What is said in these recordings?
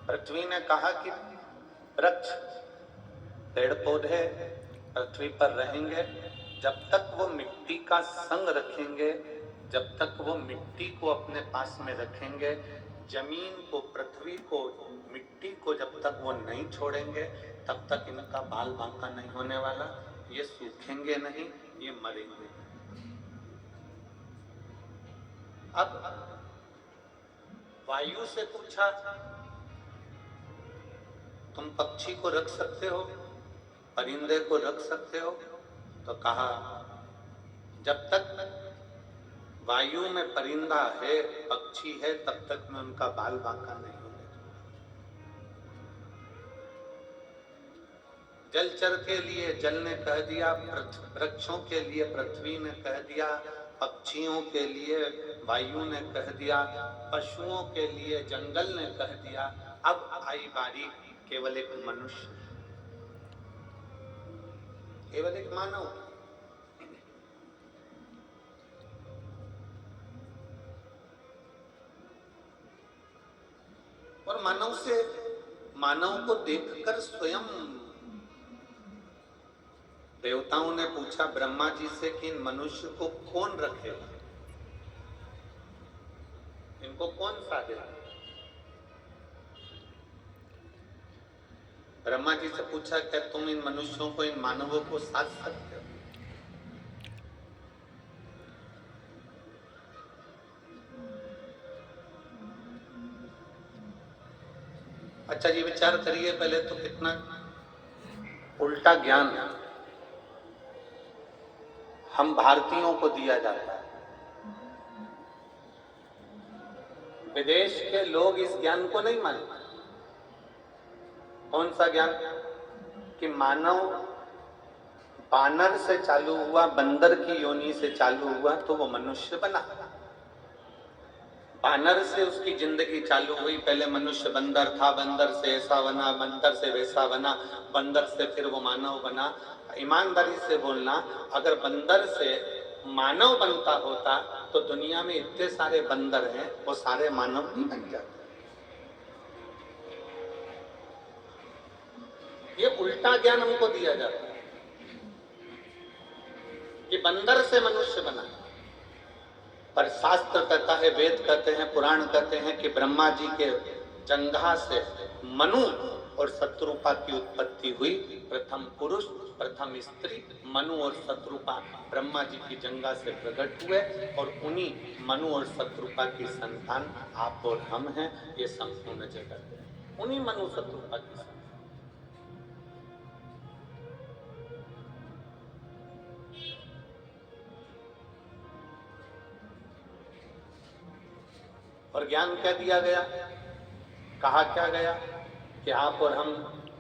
पृथ्वी ने कहा कि वृक्ष पेड़ पौधे पृथ्वी पर रहेंगे जब तक वो मिट्टी का संग रखेंगे, जब तक वो मिट्टी को अपने पास में रखेंगे, जमीन को, पृथ्वी को, मिट्टी को जब तक वो नहीं छोड़ेंगे तब तक इनका बाल बांका नहीं होने वाला। ये सूखेंगे नहीं, ये मरेंगे। अब वायु से पूछा, तुम पक्षी को रख सकते हो, परिंदे को रख सकते हो? तो कहा, जब तक वायु में परिंदा है, पक्षी है, तब तक मैं उनका बाल बांका नहीं होने दूंगा। जलचर के लिए जल ने कह दिया, वृक्षों के लिए पृथ्वी ने कह दिया, पक्षियों के लिए वायु ने कह दिया, पशुओं के लिए जंगल ने कह दिया। अब आई बारी केवल एक मनुष्य, केवल एक मानव। और मानव को देखकर स्वयं देवताओं ने पूछा ब्रह्मा जी से कि इन मनुष्य को कौन रखेगा, इनको कौन साधेगा? ब्रह्मा जी से पूछा, क्या तुम इन मनुष्यों को, इन मानवों को साध सकते हो? अच्छा जी, विचार करिए पहले तो कितना उल्टा ज्ञान हम भारतीयों को दिया जाता है। विदेश के लोग इस ज्ञान को नहीं मानते। कौन सा ज्ञान? कि मानव बानर से चालू हुआ, बंदर की योनि से चालू हुआ तो वो मनुष्य बना। बानर से उसकी जिंदगी चालू हुई, पहले मनुष्य बंदर था, बंदर से ऐसा बना, बंदर से वैसा बना, बंदर से फिर वो मानव बना। ईमानदारी से बोलना, अगर बंदर से मानव बनता होता तो दुनिया में इतने सारे बंदर हैं, वो सारे मानव नहीं बन जाते। ये उल्टा ज्ञान हमको दिया जाता है कि बंदर से मनुष्य बना। पर शास्त्र कहता है, वेद कहते हैं, पुराण कहते हैं कि ब्रह्मा जी के जंघा से मनु और शत्रुपा की उत्पत्ति हुई। प्रथम पुरुष, प्रथम स्त्री, मनु और शत्रुपा ब्रह्मा जी की जंघा से प्रकट हुए और उन्हीं मनु और शत्रुपा की संतान आप और हम हैं। ये संपूर्ण जगत है, उन्हीं मनु शत्रुपा की संतान। और ज्ञान क्या दिया गया? कहा क्या गया कि आप और हम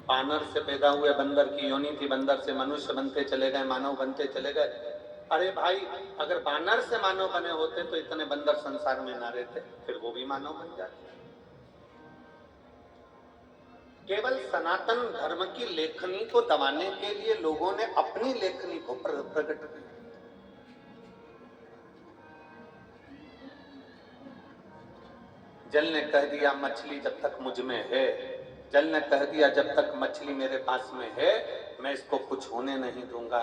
बानर से पैदा हुए, बंदर की योनि थी, बंदर से मनुष्य बनते चले गए, मानव बनते चले गए। अरे भाई, अगर बानर से मानव बने होते तो इतने बंदर संसार में ना रहते, फिर वो भी मानव बन जाते। केवल सनातन धर्म की लेखनी को दबाने के लिए लोगों ने अपनी लेखनी को प्रकट किया। जल ने कह दिया, मछली जब तक मुझ में है, जल ने कह दिया जब तक मछली मेरे पास में है मैं इसको कुछ होने नहीं दूंगा।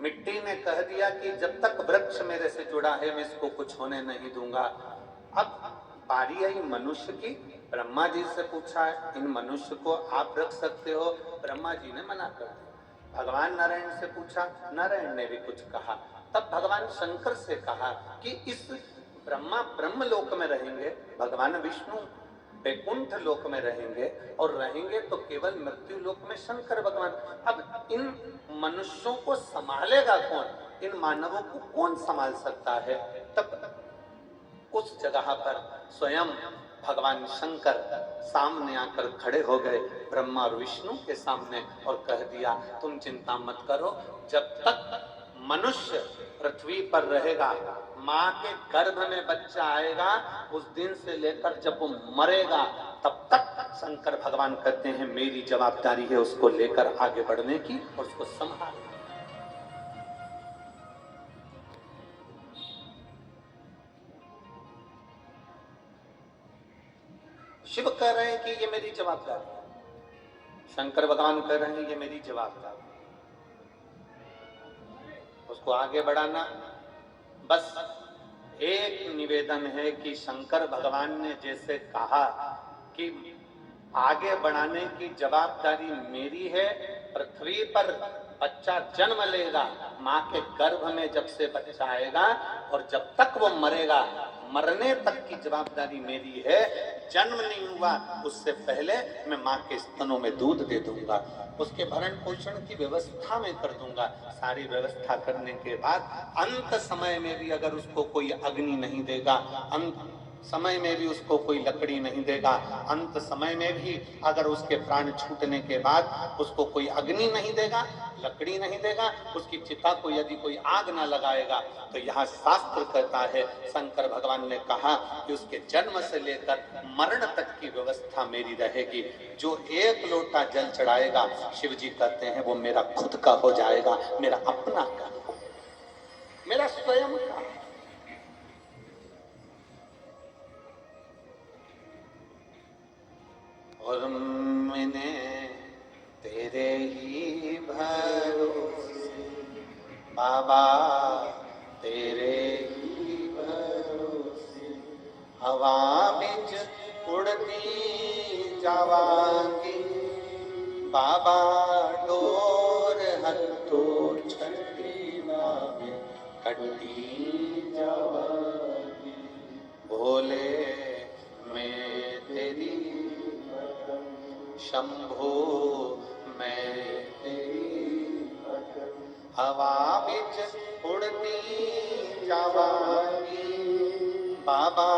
मिट्टी ने कह दिया कि जब तक वृक्ष मेरे से जुड़ा है मैं इसको कुछ होने नहीं दूंगा। अब बारी आई मनुष्य की। ब्रह्मा जी से पूछा, इन मनुष्य को आप रख सकते हो? ब्रह्मा जी ने मना कर दिया। भगवान नारायण से पूछा, नारायण ने भी कुछ कहा। तब भगवान शंकर से कहा कि इस ब्रह्मा ब्रह्म लोक में रहेंगे, भगवान विष्णु वैकुंठ लोक में रहेंगे, और रहेंगे तो केवल मृत्यु लोक में शंकर भगवान। अब इन मनुष्यों को संभालेगा कौन? इन मानवों को कौन संभाल सकता है? तब उस जगह पर स्वयं भगवान शंकर सामने आकर खड़े हो गए ब्रह्मा और विष्णु के सामने और कह दिया, तुम चिंता मत करो, जब तक मनुष्य पृथ्वी पर रहेगा, मां के गर्भ में बच्चा आएगा, उस दिन से लेकर जब वो मरेगा तब तक शंकर भगवान कहते हैं मेरी जवाबदारी है उसको लेकर आगे बढ़ने की और उसको संभालने। शिव कह रहे हैं कि ये मेरी जवाबदारी है, शंकर भगवान कह रहे हैं ये मेरी जवाबदारी, उसको आगे बढ़ाना। बस एक निवेदन है कि शंकर भगवान ने जैसे कहा कि आगे बढ़ाने की जवाबदारी मेरी है, पृथ्वी पर बच्चा जन्म लेगा, माँ के गर्भ में जब से बच्चा आएगा और जब तक वो मरेगा, मरने तक की जवाबदारी मेरी है। जन्म नहीं हुआ उससे पहले मैं माँ के स्तनों में दूध दे दूंगा, उसके भरण पोषण की व्यवस्था मैं कर दूंगा। सारी व्यवस्था करने के बाद अंत समय में भी अगर उसको कोई अग्नि नहीं देगा, अंत समय में भी उसको कोई लकड़ी नहीं देगा, अंत समय में भी अगर उसके प्राण छूटने के बाद उसको कोई अग्नि नहीं देगा, लकड़ी नहीं देगा, उसकी चिता को यदि कोई आग ना लगाएगा, तो यहाँ शास्त्र कहता है, शंकर भगवान ने कहा कि उसके जन्म से लेकर मरण तक की व्यवस्था मेरी रहेगी। जो एक लोटा जल चढ़ाएगा, शिव जी कहते हैं वो मेरा खुद का हो जाएगा, मेरा अपना का, मेरा स्वयं का। और मैंने तेरे ही भरोसे बाबा, तेरे ही भरोसे हवा बिच उड़ती जावांगी बाबा, डोर हथो छठी नावे कटी जावांगी। भोले मैं तेरी शंभो मैं तेरी हवा बिच उड़ती जावांगी बाबा,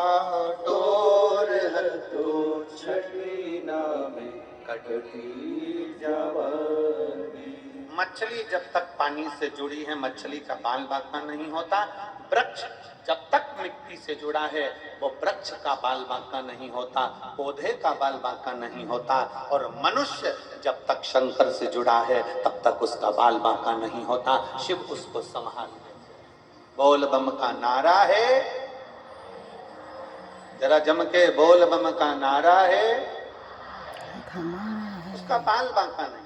डोर हथो छठी नावे कटी जावांगी। मछली जब तक पानी से जुड़ी है, मछली का बाल बांका नहीं होता। वृक्ष जब तक मिट्टी से जुड़ा है, वो वृक्ष का बाल बांका नहीं होता, पौधे का बाल बांका नहीं होता। और मनुष्य जब तक शंकर से जुड़ा है, तब तक उसका बाल बांका नहीं होता। शिव उसको संभाल लेते। बोल बम का नारा है, जरा जम के बोल बम का नारा है, उसका बाल बांका नहीं।